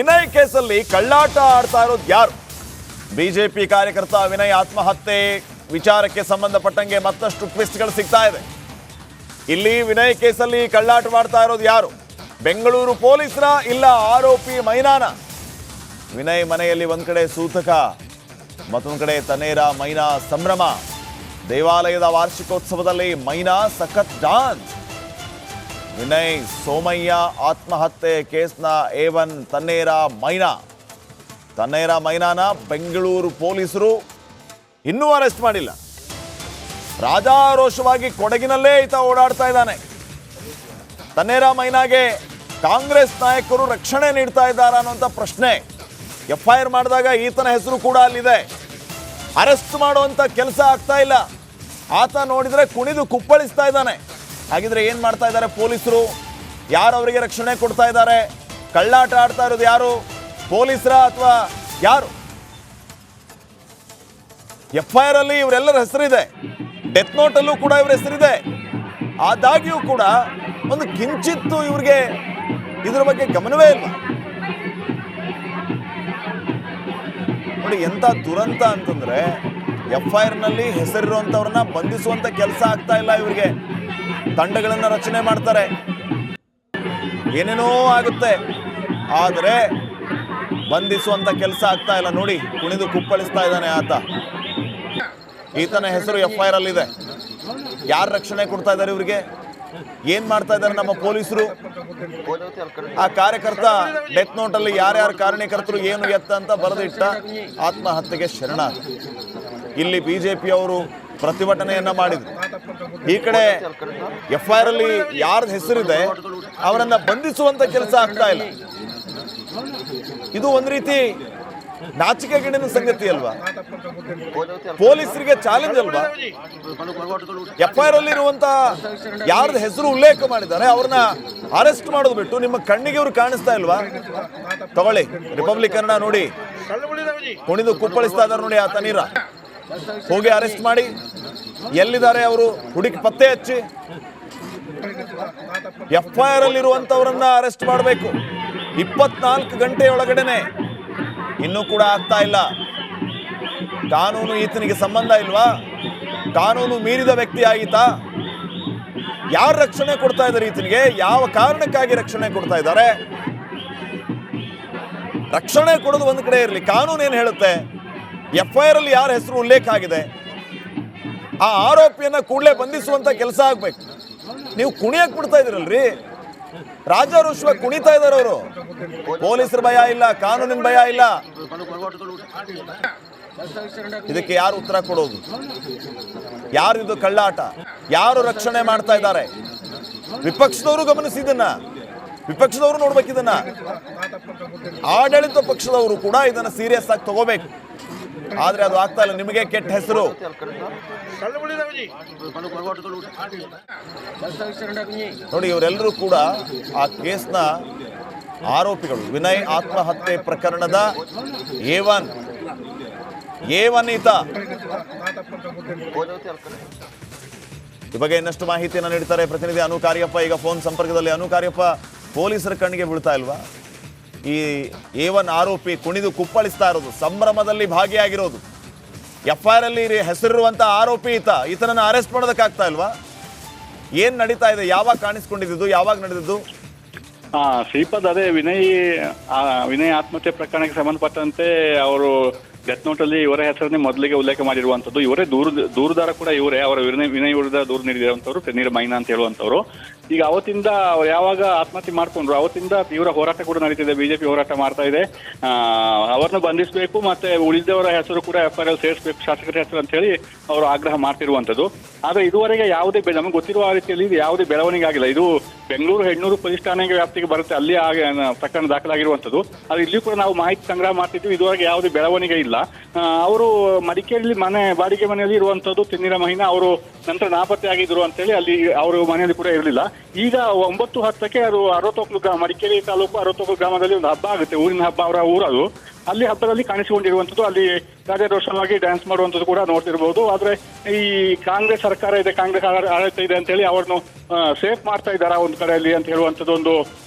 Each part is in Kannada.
ವಿನಯ್ ಕೇಸಲ್ಲಿ ಕಳ್ಳಾಟ ಆಡ್ತಾ ಇರೋದು ಯಾರು? ಬಿಜೆಪಿ ಕಾರ್ಯಕರ್ತ ವಿನಯ್ ಆತ್ಮಹತ್ಯೆ ವಿಚಾರಕ್ಕೆ ಸಂಬಂಧಪಟ್ಟಂಗೆ ಮತ್ತಷ್ಟು ಟ್ವಿಸ್ಟ್ಗಳು ಸಿಗ್ತಾ ಇದೆ. ಇಲ್ಲಿ ವಿನಯ್ ಕೇಸಲ್ಲಿ ಕಳ್ಳಾಟ ಮಾಡ್ತಾ ಇರೋದು ಯಾರು? ಬೆಂಗಳೂರು ಪೊಲೀಸರ ಇಲ್ಲ ಆರೋಪಿ ಮೈನಾನ? ವಿನಯ್ ಮನೆಯಲ್ಲಿ ಒಂದ್ ಕಡೆ ಸೂತಕ, ಮತ್ತೊಂದು ಕಡೆ ತನೇರ ಮೈನಾ ಸಂಭ್ರಮ. ದೇವಾಲಯದ ವಾರ್ಷಿಕೋತ್ಸವದಲ್ಲಿ ಮೈನಾ ಸಖತ್ ಡಾನ್ಸ್. ವಿನಯ್ ಸೋಮಯ್ಯ ಆತ್ಮಹತ್ಯೆ ಕೇಸ್ನ A1 ತನ್ನೇರ ಮೈನಾನ ಬೆಂಗಳೂರು ಪೊಲೀಸರು ಇನ್ನೂ ಅರೆಸ್ಟ್ ಮಾಡಿಲ್ಲ. ರಾಜಾರೋಷವಾಗಿ ಕೊಡಗಿನಲ್ಲೇ ಈತ ಓಡಾಡ್ತಾ ಇದ್ದಾನೆ. ತನ್ನೇರ ಮೈನಾಗೆ ಕಾಂಗ್ರೆಸ್ ನಾಯಕರು ರಕ್ಷಣೆ ನೀಡ್ತಾ ಇದ್ದಾರಾ ಅನ್ನುವಂಥ ಪ್ರಶ್ನೆ. FIR ಮಾಡಿದಾಗ ಈತನ ಹೆಸರು ಕೂಡ ಅಲ್ಲಿದೆ. ಅರೆಸ್ಟ್ ಮಾಡುವಂಥ ಕೆಲಸ ಆಗ್ತಾ ಇಲ್ಲ. ಆತ ನೋಡಿದ್ರೆ ಕುಣಿದು ಕುಪ್ಪಳಿಸ್ತಾ ಇದ್ದಾನೆ. ಹಾಗಿದ್ರೆ ಏನ್ ಮಾಡ್ತಾ ಇದ್ದಾರೆ ಪೊಲೀಸರು? ಯಾರು ಅವರಿಗೆ ರಕ್ಷಣೆ ಕೊಡ್ತಾ ಇದ್ದಾರೆ? ಕಳ್ಳಾಟ ಆಡ್ತಾ ಇರೋದು ಯಾರು? ಪೊಲೀಸರ ಅಥವಾ ಯಾರು? FIR ಅಲ್ಲಿ ಇವರೆಲ್ಲರ ಹೆಸರಿದೆ, ಡೆತ್ ನೋಟ್ ಅಲ್ಲೂ ಕೂಡ ಇವರ ಹೆಸರಿದೆ. ಆದಾಗ್ಯೂ ಕೂಡ ಒಂದು ಕಿಂಚಿತ್ತು ಇವ್ರಿಗೆ ಇದ್ರ ಬಗ್ಗೆ ಗಮನವೇ ಇಲ್ಲ. ನೋಡಿ ಎಂತ ದುರಂತ ಅಂತಂದ್ರೆ FIR ನಲ್ಲಿ ಹೆಸರಿರುವಂತವ್ರನ್ನ ಬಂಧಿಸುವಂತ ಕೆಲಸ ಆಗ್ತಾ ಇಲ್ಲ. ಇವರಿಗೆ ತಂಡಗಳನ್ನ ರಚನೆ ಮಾಡ್ತಾರೆ, ಏನೇನೋ ಆಗುತ್ತೆ, ಆದರೆ ಬಂಧಿಸುವಂತ ಕೆಲಸ ಆಗ್ತಾ ಇಲ್ಲ. ನೋಡಿ ಕುಣಿದು ಕುಪ್ಪಳಿಸ್ತಾ ಇದ್ದಾನೆ ಆತ. ಈತನ ಹೆಸರು FIR ಅಲ್ಲಿದೆ. ಯಾರು ರಕ್ಷಣೆ ಕೊಡ್ತಾ ಇದ್ದಾರೆ ಇವರಿಗೆ? ಏನ್ ಮಾಡ್ತಾ ಇದ್ದಾರೆ ನಮ್ಮ ಪೊಲೀಸರು? ಆ ಕಾರ್ಯಕರ್ತ ಡೆತ್ ನೋಟ್ ಅಲ್ಲಿ ಯಾರ್ಯಾರು ಕಾರಣಕರ್ತರು ಏನು ಎತ್ತ ಅಂತ ಬರೆದಿಟ್ಟ, ಆತ್ಮಹತ್ಯೆಗೆ ಶರಣ. ಇಲ್ಲಿ ಬಿಜೆಪಿ ಅವರು ಪ್ರತಿಭಟನೆಯನ್ನ ಮಾಡಿದ್ರು. ಈ ಕಡೆ FIR ಅಲ್ಲಿ ಯಾರ್ದು ಹೆಸರಿದೆ ಅವರನ್ನ ಬಂಧಿಸುವಂತ ಕೆಲಸ ಆಗ್ತಾ ಇಲ್ಲ. ಇದು ಒಂದ್ ರೀತಿ ನಾಚಿಕೆಗೇಡಿನ ಸಂಗತಿ ಅಲ್ವಾ? ಪೊಲೀಸರಿಗೆ ಚಾಲೆಂಜ್ ಅಲ್ವಾ? FIR ಅಲ್ಲಿ ಇರುವಂತ ಯಾರ್ದು ಹೆಸರು ಉಲ್ಲೇಖ ಮಾಡಿದ್ದಾರೆ ಅವ್ರನ್ನ ಅರೆಸ್ಟ್ ಮಾಡೋದು ಬಿಟ್ಟು ನಿಮ್ಮ ಕಣ್ಣಿಗೆ ಇವ್ರು ಕಾಣಿಸ್ತಾ ಇಲ್ವಾ? ತಗೊಳ್ಳಿ ರಿಪಬ್ಲಿಕ್ ಕನ್ನಡ ನೋಡಿ, ಕುಣಿದು ಕುಪ್ಪಳಿಸ್ತಾ ಇದ್ದಾರೆ ನೋಡಿ. ಆ ತನೀರ ಹೋಗಿ ಅರೆಸ್ಟ್ ಮಾಡಿ, ಎಲ್ಲಿದ್ದಾರೆ ಅವರು ಹುಡುಕಿ ಪತ್ತೆ ಹಚ್ಚಿ FIR ಅಲ್ಲಿರುವಂತವರನ್ನ ಅರೆಸ್ಟ್ ಮಾಡಬೇಕು. 24 ಗಂಟೆಯೊಳಗಡೆನೆ. ಇನ್ನೂ ಕೂಡ ಆಗ್ತಾ ಇಲ್ಲ. ಕಾನೂನು ಈತನಿಗೆ ಸಂಬಂಧ ಇಲ್ವಾ? ಕಾನೂನು ಮೀರಿದ ವ್ಯಕ್ತಿ ಆಯಿತಾ? ಯಾರು ರಕ್ಷಣೆ ಕೊಡ್ತಾ ಇದ್ದಾರೆ ಈತನಿಗೆ? ಯಾವ ಕಾರಣಕ್ಕಾಗಿ ರಕ್ಷಣೆ ಕೊಡ್ತಾ ಇದ್ದಾರೆ? ರಕ್ಷಣೆ ಕೊಡೋದು ಒಂದ್ ಕಡೆ ಇರಲಿ, ಕಾನೂನು ಏನ್ ಹೇಳುತ್ತೆ? FIR ಅಲ್ಲಿ ಯಾರ ಹೆಸರು ಉಲ್ಲೇಖ ಆಗಿದೆ ಆ ಆರೋಪಿಯನ್ನ ಕೂಡಲೇ ಬಂಧಿಸುವಂತ ಕೆಲಸ ಆಗ್ಬೇಕು. ನೀವು ಕುಣಿಯಕ್ ಬಿಡ್ತಾ ಇದ್ದೀರಲ್ರಿ, ರಾಜಾರೋಷವಾಗಿ ಕುಣಿತಾ ಇದ್ದಾರೆ ಅವರು. ಪೊಲೀಸರ ಭಯ ಇಲ್ಲ, ಕಾನೂನಿನ ಭಯ ಇಲ್ಲ. ಇದಕ್ಕೆ ಯಾರು ಉತ್ತರ ಕೊಡೋದು? ಯಾರಿದು ಕಳ್ಳಾಟ? ಯಾರು ರಕ್ಷಣೆ ಮಾಡ್ತಾ ಇದ್ದಾರೆ? ವಿಪಕ್ಷದವರು ಗಮನಿಸಿದನ್ನ, ವಿಪಕ್ಷದವರು ನೋಡ್ಬೇಕಿದನ್ನ. ಆಡಳಿತ ಪಕ್ಷದವರು ಕೂಡ ಇದನ್ನ ಸೀರಿಯಸ್ ಆಗಿ ತಗೋಬೇಕು. ಆದ್ರೆ ಅದು ಆಗ್ತಾ ಇಲ್ಲ. ನಿಮಗೆ ಕೆಟ್ಟ ಹೆಸರು. ನೋಡಿ ಇವರೆಲ್ಲರೂ ಕೂಡ ಆ ಕೇಸ್ನ ಆರೋಪಿಗಳು. ವಿನಯ್ ಆತ್ಮಹತ್ಯೆ ಪ್ರಕರಣದ A1 ಈತ. ಈ ಬಗ್ಗೆ ಇನ್ನಷ್ಟು ಮಾಹಿತಿಯನ್ನು ನೀಡ್ತಾರೆ ಪ್ರತಿನಿಧಿ ಅನು ಕಾರ್ಯಪ್ಪ. ಈಗ ಫೋನ್ ಸಂಪರ್ಕದಲ್ಲಿ. ಅನು ಕಾರ್ಯಪ್ಪ, ಪೊಲೀಸರ ಕಣ್ಣಿಗೆ ಬೀಳ್ತಾ ಇಲ್ವಾ ಈ A1 ಆರೋಪಿ ಕುಣಿದು ಕುಪ್ಪಳಿಸ್ತಾ ಇರೋದು, ಸಂಭ್ರಮದಲ್ಲಿ ಭಾಗಿಯಾಗಿರೋದು? FIR ಅಲ್ಲಿ ಹೆಸರಿರುವಂತ ಆರೋಪಿ ಈತನನ್ನ ಅರೆಸ್ಟ್ ಮಾಡೋದಕ್ಕಾಗ್ತಾ ಇಲ್ವಾ? ಏನ್ ನಡೀತಾ ಇದೆ? ಯಾವಾಗ ಕಾಣಿಸ್ಕೊಂಡಿದ್ದು? ಯಾವಾಗ ನಡೆದಿದ್ದು? ಶ್ರೀಪಾದ್, ಅದೇ ವಿನಯ್ ಆತ್ಮಹತ್ಯೆ ಪ್ರಕರಣಕ್ಕೆ ಸಂಬಂಧಪಟ್ಟಂತೆ ಅವರು ಡೆತ್ ನೋಟ್ ಅಲ್ಲಿ ಇವರ ಹೆಸರನ್ನೇ ಮೊದಲಿಗೆ ಉಲ್ಲೇಖ ಮಾಡಿರುವಂತದ್ದು. ಇವರೇ ದೂರುದಾರ ಕೂಡ ಇವರೇ. ಅವರ ವಿನಯ್ ವಿರುದ್ಧ ದೂರು ನೀಡಿರುವಂತವ್ರು ತನ್ನೇರ ಮೈನಾ ಅಂತ ಹೇಳುವಂತವ್ರು. ಈಗ ಅವತ್ತಿಂದ ಅವ್ರು ಯಾವಾಗ ಆತ್ಮಹತ್ಯೆ ಮಾಡ್ಕೊಂಡ್ರು ಅವತ್ತಿಂದ ತೀವ್ರ ಹೋರಾಟ ಕೂಡ ನಡೀತಿದೆ. ಬಿಜೆಪಿ ಹೋರಾಟ ಮಾಡ್ತಾ ಇದೆ. ಅವ್ರನ್ನ ಬಂಧಿಸಬೇಕು, ಮತ್ತೆ ಉಳಿದವರ ಹೆಸರು ಕೂಡ FIR ಅಲ್ಲಿ ಸೇರಿಸಬೇಕು, ಶಾಸಕರ ಹೆಸರು ಅಂತ ಹೇಳಿ ಅವರು ಆಗ್ರಹ ಮಾಡ್ತಿರುವಂತದ್ದು. ಆದ್ರೆ ಇದುವರೆಗೆ ಯಾವುದೇ ನಮಗೆ ಗೊತ್ತಿರುವ ರೀತಿಯಲ್ಲಿ ಯಾವುದೇ ಬೆಳವಣಿಗೆ ಆಗಿಲ್ಲ. ಇದು ಬೆಂಗಳೂರು ಹೆಣ್ಣೂರು ಪೊಲೀಸ್ ಠಾಣೆಗೆ ವ್ಯಾಪ್ತಿಗೆ ಬರುತ್ತೆ, ಅಲ್ಲಿ ಪ್ರಕರಣ ದಾಖಲಾಗಿರುವಂತದ್ದು. ಆದ್ರೆ ಇಲ್ಲಿ ಕೂಡ ನಾವು ಮಾಹಿತಿ ಸಂಗ್ರಹ ಮಾಡ್ತಿದ್ವಿ. ಇದುವರೆಗೆ ಯಾವುದೇ ಬೆಳವಣಿಗೆ ಇಲ್ಲ. ಅವರು ಮಡಿಕೇರಿಯಲ್ಲಿ ಬಾಡಿಗೆ ಮನೆಯಲ್ಲಿ ಇರುವಂತದ್ದು ತನ್ನೇರ ಮೈನಾ. ಅವರು ನಂತರ ನಾಪತ್ತೆ ಆಗಿದ್ರು ಅಂತ ಹೇಳಿ ಅಲ್ಲಿ ಅವರು ಮನೆಯಲ್ಲಿ ಕೂಡ ಇರಲಿಲ್ಲ. ಈಗ 9:10ಕ್ಕೆ ಅದು ಅರವತ್ತೊಕ್ಲು ಮಡಿಕೇರಿ ತಾಲೂಕು ಅರವತ್ತೊಕ್ಲು ಗ್ರಾಮದಲ್ಲಿ ಒಂದು ಹಬ್ಬ ಆಗುತ್ತೆ, ಊರಿನ ಹಬ್ಬ, ಅವರ ಊರದು. ಅಲ್ಲಿ ಹಬ್ಬದಲ್ಲಿ ಕಾಣಿಸಿಕೊಂಡಿರುವಂಥದ್ದು, ಅಲ್ಲಿ ರಾಜಾರೋಷವಾಗಿ ಡ್ಯಾನ್ಸ್ ಮಾಡುವಂಥದ್ದು ಕೂಡ ನೋಡ್ತಿರ್ಬೋದು. ಆದ್ರೆ ಈ ಕಾಂಗ್ರೆಸ್ ಸರ್ಕಾರ ಇದೆ, ಕಾಂಗ್ರೆಸ್ ಆಡಳಿತ ಇದೆ ಅಂತ ಹೇಳಿ ಅವ್ರನ್ನು ಸೇಫ್ ಮಾಡ್ತಾ ಇದ್ದಾರಾ ಒಂದು ಕಡೆಯಲ್ಲಿ ಅಂತ ಹೇಳುವಂಥದ್ದು ಒಂದು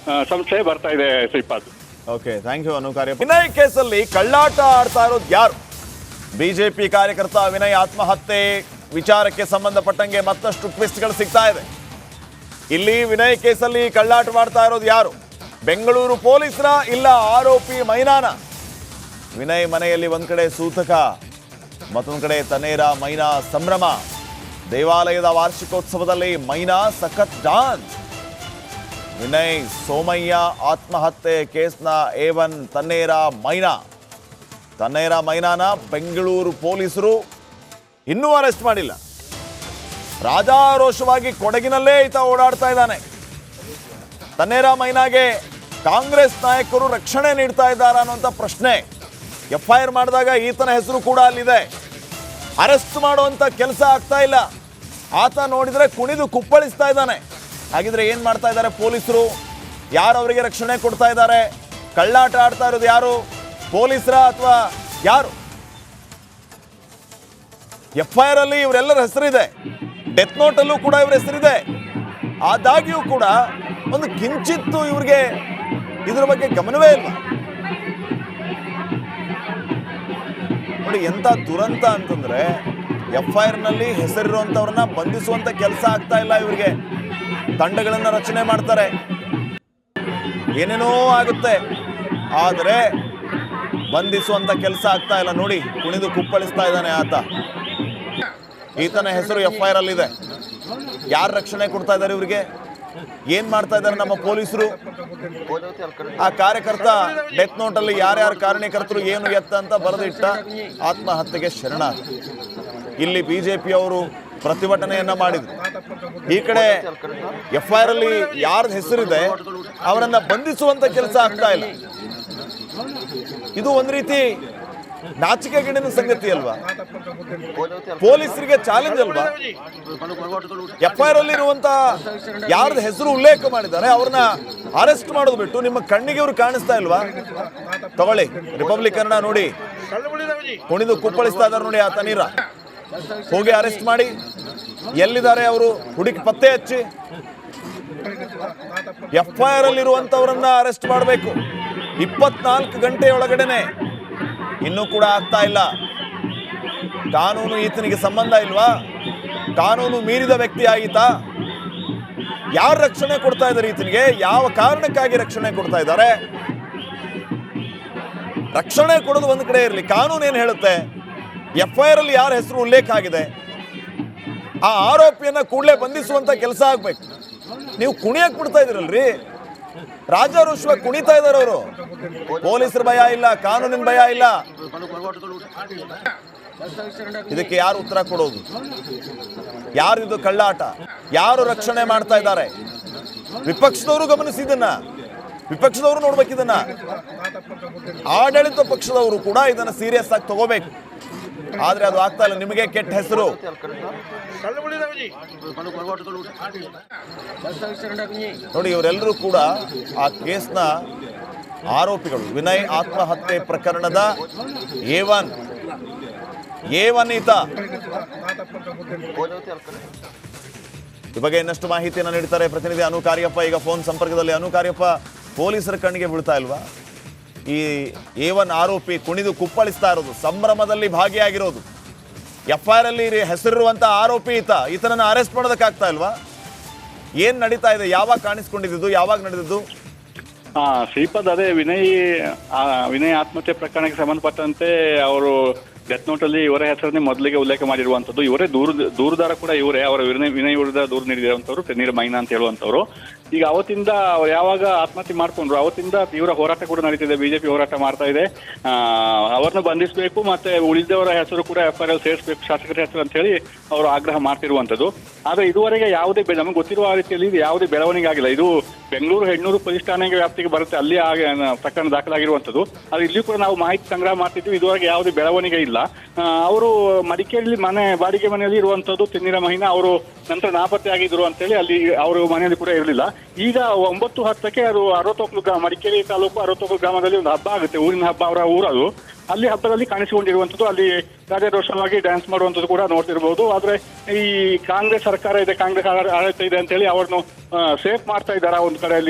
ಸಂಶಯ ಬರ್ತಾ ಇದೆ ಶ್ರೀಪಾದ್. ಓಕೆ, ಥ್ಯಾಂಕ್ ಯು ಅನು ಕಾರ್ಯ. ವಿನಯ್ ಕೇಸಲ್ಲಿ ಕಳ್ಳಾಟ ಆಡ್ತಾ ಇರೋದು ಯಾರು? ಬಿಜೆಪಿ ಕಾರ್ಯಕರ್ತ ವಿನಯ್ ಆತ್ಮಹತ್ಯೆ ವಿಚಾರಕ್ಕೆ ಸಂಬಂಧಪಟ್ಟಂಗೆ ಮತ್ತಷ್ಟು ಟ್ವಿಸ್ಟ್ಗಳು ಸಿಗ್ತಾ ಇದೆ. ಇಲ್ಲಿ ವಿನಯ್ ಕೇಸಲ್ಲಿ ಕಳ್ಳಾಟ ಮಾಡ್ತಾ ಇರೋದು ಯಾರು? ಬೆಂಗಳೂರು ಪೊಲೀಸರ ಇಲ್ಲ ಆರೋಪಿ ಮೈನಾನ? ವಿನಯ್ ಮನೆಯಲ್ಲಿ ಒಂದ್ ಕಡೆ ಸೂತಕ, ಮತ್ತೊಂದು ಕಡೆ ತನೇರ ಮೈನಾ ಸಂಭ್ರಮ. ದೇವಾಲಯದ ವಾರ್ಷಿಕೋತ್ಸವದಲ್ಲಿ ಮೈನಾ ಸಖತ್ ಡಾನ್ಸ್. ವಿನಯ್ ಸೋಮಯ್ಯ ಆತ್ಮಹತ್ಯೆ ಕೇಸ್ನ A1 ತನ್ನೇರ ಮೈನಾನ ಬೆಂಗಳೂರು ಪೊಲೀಸರು ಇನ್ನೂ ಅರೆಸ್ಟ್ ಮಾಡಿಲ್ಲ. ರಾಜಾರೋಷವಾಗಿ ಕೊಡಗಿನಲ್ಲೇ ಈತ ಓಡಾಡ್ತಾ ಇದ್ದಾನೆ. ತನ್ನೇರ ಮೈನಾಗೆ ಕಾಂಗ್ರೆಸ್ ನಾಯಕರು ರಕ್ಷಣೆ ನೀಡ್ತಾ ಇದ್ದಾರಾ ಅನ್ನುವಂಥ ಪ್ರಶ್ನೆ. FIR ಮಾಡಿದಾಗ ಈತನ ಹೆಸರು ಕೂಡ ಅಲ್ಲಿದೆ. ಅರೆಸ್ಟ್ ಮಾಡುವಂಥ ಕೆಲಸ ಆಗ್ತಾ ಇಲ್ಲ. ಆತ ನೋಡಿದ್ರೆ ಕುಣಿದು ಕುಪ್ಪಳಿಸ್ತಾ ಇದ್ದಾನೆ. ಹಾಗಿದ್ರೆ ಏನ್ ಮಾಡ್ತಾ ಇದ್ದಾರೆ ಪೊಲೀಸರು? ಯಾರು ಅವರಿಗೆ ರಕ್ಷಣೆ ಕೊಡ್ತಾ ಇದ್ದಾರೆ? ಕಳ್ಳಾಟ ಆಡ್ತಾ ಇರೋದು ಯಾರು? ಪೊಲೀಸರ ಅಥವಾ ಯಾರು? FIR ಅಲ್ಲಿ ಇವರೆಲ್ಲರ ಹೆಸರಿದೆ, ಡೆತ್ ನೋಟ್ ಅಲ್ಲೂ ಕೂಡ ಇವರ ಹೆಸರಿದೆ. ಆದಾಗ್ಯೂ ಕೂಡ ಒಂದು ಕಿಂಚಿತ್ತು ಇವ್ರಿಗೆ ಇದ್ರ ಬಗ್ಗೆ ಗಮನವೇ ಇಲ್ಲ. ನೋಡಿ ಎಂತ ದುರಂತ ಅಂತಂದ್ರೆ FIR ನಲ್ಲಿ ಹೆಸರಿರುವಂತವ್ರನ್ನ ಬಂಧಿಸುವಂತ ಕೆಲಸ ಆಗ್ತಾ ಇಲ್ಲ ಇವರಿಗೆ. ತಂಡಗಳನ್ನ ರಚನೆ ಮಾಡ್ತಾರೆ, ಏನೇನೋ ಆಗುತ್ತೆ, ಆದರೆ ಬಂಧಿಸುವಂತ ಕೆಲಸ ಆಗ್ತಾ ಇಲ್ಲ. ನೋಡಿ ಕುಣಿದು ಕುಪ್ಪಳಿಸ್ತಾ ಇದ್ದಾನೆ ಆತ. ಈತನ ಹೆಸರು FIR ಅಲ್ಲಿದೆ. ಯಾರು ರಕ್ಷಣೆ ಕೊಡ್ತಾ ಇದ್ದಾರೆ ಇವರಿಗೆ? ಏನ್ ಮಾಡ್ತಾ ಇದ್ದಾರೆ ನಮ್ಮ ಪೊಲೀಸರು? ಆ ಕಾರ್ಯಕರ್ತ ಡೆತ್ ನೋಟ್ ಅಲ್ಲಿ ಯಾರ್ಯಾರು ಕಾರಣಕರ್ತರು ಏನು ಎತ್ತ ಅಂತ ಬರೆದಿಟ್ಟ, ಆತ್ಮಹತ್ಯೆಗೆ ಶರಣ. ಇಲ್ಲಿ ಬಿಜೆಪಿ ಅವರು ಪ್ರತಿಭಟನೆಯನ್ನ ಮಾಡಿದ್ರು. ಈ ಕಡೆ FIR ಅಲ್ಲಿ ಯಾರ್ದು ಹೆಸರಿದೆ ಅವರನ್ನ ಬಂಧಿಸುವಂತ ಕೆಲಸ ಆಗ್ತಾ ಇಲ್ಲ. ಇದು ಒಂದ್ ರೀತಿ ನಾಚಿಕೆಗೇಡಿನ ಸಂಗತಿ ಅಲ್ವಾ? ಪೊಲೀಸರಿಗೆ ಚಾಲೆಂಜ್ ಅಲ್ವಾ? FIR ಅಲ್ಲಿ ಇರುವಂತ ಯಾರ್ದು ಹೆಸರು ಉಲ್ಲೇಖ ಮಾಡಿದ್ದಾರೆ ಅವ್ರನ್ನ ಅರೆಸ್ಟ್ ಮಾಡೋದು ಬಿಟ್ಟು ನಿಮ್ಮ ಕಣ್ಣಿಗೆ ಇವ್ರು ಕಾಣಿಸ್ತಾ ಇಲ್ವಾ? ತಗೊಳ್ಳಿ, ರಿಪಬ್ಲಿಕ್ ಕನ್ನಡ ನೋಡಿ, ಕುಣಿದು ಕುಪ್ಪಳಿಸ್ತಾ ಇದ್ದಾರೆ ನೋಡಿ. ಆ ತನೀರ ಹೋಗಿ ಅರೆಸ್ಟ್ ಮಾಡಿ, ಎಲ್ಲಿದ್ದಾರೆ ಅವರು ಹುಡುಕಿ ಪತ್ತೆ ಹಚ್ಚಿ FIR ಅಲ್ಲಿ ಇರುವಂತವರನ್ನ ಅರೆಸ್ಟ್ ಮಾಡಬೇಕು. 24 ಗಂಟೆಯೊಳಗಡೆನೆ. ಇನ್ನೂ ಕೂಡ ಆಗ್ತಾ ಇಲ್ಲ. ಕಾನೂನು ಈತನಿಗೆ ಸಂಬಂಧ ಇಲ್ವಾ? ಕಾನೂನು ಮೀರಿದ ವ್ಯಕ್ತಿ ಆಯಿತಾ? ಯಾರು ರಕ್ಷಣೆ ಕೊಡ್ತಾ ಇದ್ದಾರೆ ಈತನಿಗೆ? ಯಾವ ಕಾರಣಕ್ಕಾಗಿ ರಕ್ಷಣೆ ಕೊಡ್ತಾ ಇದ್ದಾರೆ? ರಕ್ಷಣೆ ಕೊಡೋದು ಒಂದು ಕಡೆ ಇರಲಿ, ಕಾನೂನು ಏನು ಹೇಳುತ್ತೆ? FIR ಅಲ್ಲಿ ಯಾರ ಹೆಸರು ಉಲ್ಲೇಖ ಆಗಿದೆ ಆ ಆರೋಪಿಯನ್ನ ಕೂಡಲೇ ಬಂಧಿಸುವಂತ ಕೆಲಸ ಆಗ್ಬೇಕು. ನೀವು ಕುಣಿಯಕ್ ಬಿಡ್ತಾ ಇದ್ದೀರಲ್ರಿ, ರಾಜಾರೋಷವಾಗಿ ಕುಣಿತಾ ಇದ್ದಾರೆ ಅವರು. ಪೊಲೀಸರ ಭಯ ಇಲ್ಲ, ಕಾನೂನಿನ ಭಯ ಇಲ್ಲ. ಇದಕ್ಕೆ ಯಾರು ಉತ್ತರ ಕೊಡೋದು? ಯಾರಿದು ಕಳ್ಳಾಟ? ಯಾರು ರಕ್ಷಣೆ ಮಾಡ್ತಾ ಇದ್ದಾರೆ? ವಿಪಕ್ಷದವರು ಗಮನಿಸಿದನ್ನ, ವಿಪಕ್ಷದವರು ನೋಡ್ಬೇಕಿದನ್ನ. ಆಡಳಿತ ಪಕ್ಷದವರು ಕೂಡ ಇದನ್ನ ಸೀರಿಯಸ್ ಆಗಿ ತಗೋಬೇಕು. ಆದ್ರೆ ಅದು ಆಗ್ತಾ ಇಲ್ಲ. ನಿಮಗೆ ಕೆಟ್ಟ ಹೆಸರು. ನೋಡಿ, ಇವರೆಲ್ಲರೂ ಕೂಡ ಆ ಕೇಸ್ನ ಆರೋಪಿಗಳು. ವಿನಯ್ ಆತ್ಮಹತ್ಯೆ ಪ್ರಕರಣದ A1 ಈತ. ಈ ಬಗ್ಗೆ ಇನ್ನಷ್ಟು ಮಾಹಿತಿಯನ್ನು ನೀಡ್ತಾರೆ ಪ್ರತಿನಿಧಿ ಅನು ಕಾರ್ಯಪ್ಪ. ಈಗ ಫೋನ್ ಸಂಪರ್ಕದಲ್ಲಿ. ಅನು ಕಾರ್ಯಪ್ಪ, ಪೊಲೀಸರ ಕಣ್ಣಿಗೆ ಬೀಳ್ತಾ ಇಲ್ವಾ ಈ A1 ಆರೋಪಿ ಕುಣಿದು ಕುಪ್ಪಳಿಸ್ತಾ ಇರೋದು, ಸಂಭ್ರಮದಲ್ಲಿ ಭಾಗಿಯಾಗಿರೋದು? FIR ಅಲ್ಲಿ ಹೆಸರಿರುವಂತ ಆರೋಪಿ ಈತನನ್ನ ಅರೆಸ್ಟ್ ಮಾಡೋದಕ್ಕಾಗ್ತಾ ಇಲ್ವಾ? ಏನ್ ನಡೀತಾ ಇದೆ? ಯಾವಾಗ ಕಾಣಿಸ್ಕೊಂಡಿದ್ದು? ಯಾವಾಗ ನಡೆದಿದ್ದು? ಶ್ರೀಪದ್, ಅದೇ ವಿನಯ್ ಆತ್ಮಹತ್ಯೆ ಪ್ರಕರಣಕ್ಕೆ ಸಂಬಂಧಪಟ್ಟಂತೆ ಅವರು ಡೆತ್ ನೋಟ್ ಅಲ್ಲಿ ಇವರ ಹೆಸರನ್ನೇ ಮೊದಲಿಗೆ ಉಲ್ಲೇಖ ಮಾಡಿರುವಂತದ್ದು. ಇವರೇ ದೂರುದಾರ ಕೂಡ ಇವರೇ. ಅವರ ವಿನಯ್ ವಿರುದ್ಧ ದೂರು ನೀಡಿರುವಂತವ್ರು ತನ್ನೇರ ಮೈನಾ ಅಂತ ಹೇಳುವಂತವ್ರು. ಈಗ ಅವತ್ತಿಂದ ಅವ್ರು ಯಾವಾಗ ಆತ್ಮಹತ್ಯೆ ಮಾಡ್ಕೊಂಡ್ರು ಅವತ್ತಿಂದ ತೀವ್ರ ಹೋರಾಟ ಕೂಡ ನಡೀತಿದೆ. ಬಿಜೆಪಿ ಹೋರಾಟ ಮಾಡ್ತಾ ಇದೆ. ಅವ್ರನ್ನ ಬಂಧಿಸಬೇಕು, ಮತ್ತೆ ಉಳಿದವರ ಹೆಸರು ಕೂಡ FIR ಅಲ್ಲಿ ಸೇರಿಸಬೇಕು, ಶಾಸಕರ ಹೆಸರು ಅಂತ ಹೇಳಿ ಅವರು ಆಗ್ರಹ ಮಾಡ್ತಿರುವಂತದ್ದು. ಆದ್ರೆ ಇದುವರೆಗೆ ಯಾವುದೇ ನಮಗೆ ಗೊತ್ತಿರುವ ರೀತಿಯಲ್ಲಿ ಯಾವುದೇ ಬೆಳವಣಿಗೆ ಆಗಿಲ್ಲ. ಇದು ಬೆಂಗಳೂರು ಹೆಣ್ಣೂರು ಪೊಲೀಸ್ ಠಾಣೆಗೆ ವ್ಯಾಪ್ತಿಗೆ ಬರುತ್ತೆ, ಅಲ್ಲಿ ಪ್ರಕರಣ ದಾಖಲಾಗಿರುವಂತದ್ದು. ಅದು ಇಲ್ಲಿ ಕೂಡ ನಾವು ಮಾಹಿತಿ ಸಂಗ್ರಹ ಮಾಡ್ತಿದ್ವಿ. ಇದುವರೆಗೆ ಯಾವುದೇ ಬೆಳವಣಿಗೆ ಇಲ್ಲ. ಅವರು ಮಡಿಕೇರಿಯಲ್ಲಿ ಬಾಡಿಗೆ ಮನೆಯಲ್ಲಿ ಇರುವಂತದ್ದು ತನ್ನೇರ ಮೈನಾ. ಅವರು ನಂತರ ನಾಪತ್ತೆ ಆಗಿದ್ರು ಅಂತೇಳಿ ಅಲ್ಲಿ ಅವರು ಮನೆಯಲ್ಲಿ ಕೂಡ ಇರಲಿಲ್ಲ. ಈಗ 9:10ಕ್ಕೆ ಅದು ಅರವತ್ತೊಕ್ಲು ಮಡಿಕೇರಿ ತಾಲೂಕು ಅರವತ್ತೊಕ್ಲು ಗ್ರಾಮದಲ್ಲಿ ಒಂದು ಹಬ್ಬ ಆಗುತ್ತೆ, ಊರಿನ ಹಬ್ಬ, ಅವರ ಊರದು. ಅಲ್ಲಿ ಹಬ್ಬದಲ್ಲಿ ಕಾಣಿಸಿಕೊಂಡಿರುವಂಥದ್ದು, ಅಲ್ಲಿ ರಾಜಾರೋಷವಾಗಿ ಡ್ಯಾನ್ಸ್ ಮಾಡುವಂಥದ್ದು ಕೂಡ ನೋಡ್ತಿರ್ಬೋದು. ಆದ್ರೆ ಈ ಕಾಂಗ್ರೆಸ್ ಸರ್ಕಾರ ಇದೆ, ಕಾಂಗ್ರೆಸ್ ಆಡಳಿತ ಇದೆ ಅಂತ ಹೇಳಿ ಅವ್ರನ್ನು ಸೇಫ್ ಮಾಡ್ತಾ ಇದ್ದಾರೆ ಒಂದು ಕಡೆಯಲ್ಲಿ.